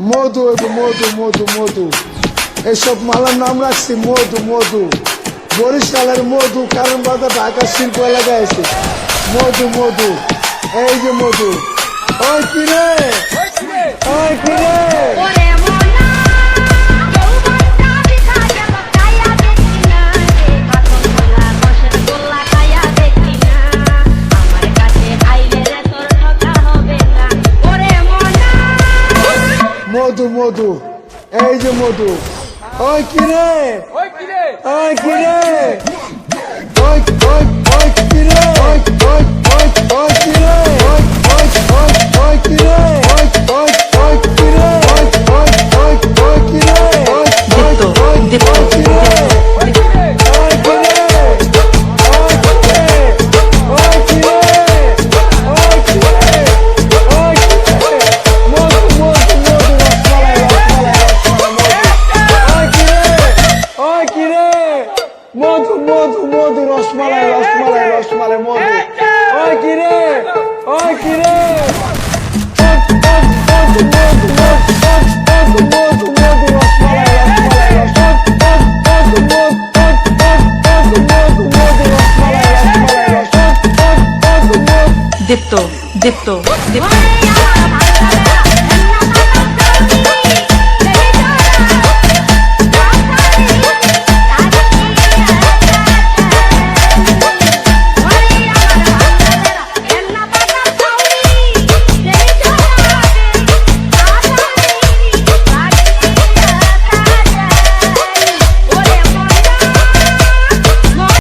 মধু হইব মধু মধু মধু, এইসব মালার নাম রাখছি মধু মধু। বরিশালের মধু, কারণ বাজার ঢাকা শিল্প এলাকায় আছে মধু মধু। এই যে মধু, ওই কিরে ওই কিরে, মধু মধু, এই যে মধু, ওই কিরে ওই কিরে, ওই কিরে ওই ওই ওই কিরে, ওই ওই ওই ওই কিরে, ওই ওই ওই ওই কিরে, ওই ওই ওই কিরে, ওই ওই ওই ওই কিরে, ওই ওই ওই ওই কিরে, ওই কিরে ওই কিরে, ওই কিরে ওই কিরে, ওই কিরে ওই কিরে, মধু মধু মধু, রসমালাই মধু মধু মধু, রসমালাই রসমালাই রসমালাই মধু, ওই কিরে ওই কিরে, মধু মধু মধু মধু মধু, রসমালাই রসমালাই মধু মধু মধু মধু, রসমালাই রসমালাই মধু মধু। দীপ্ত দীপ্ত দীপ্ত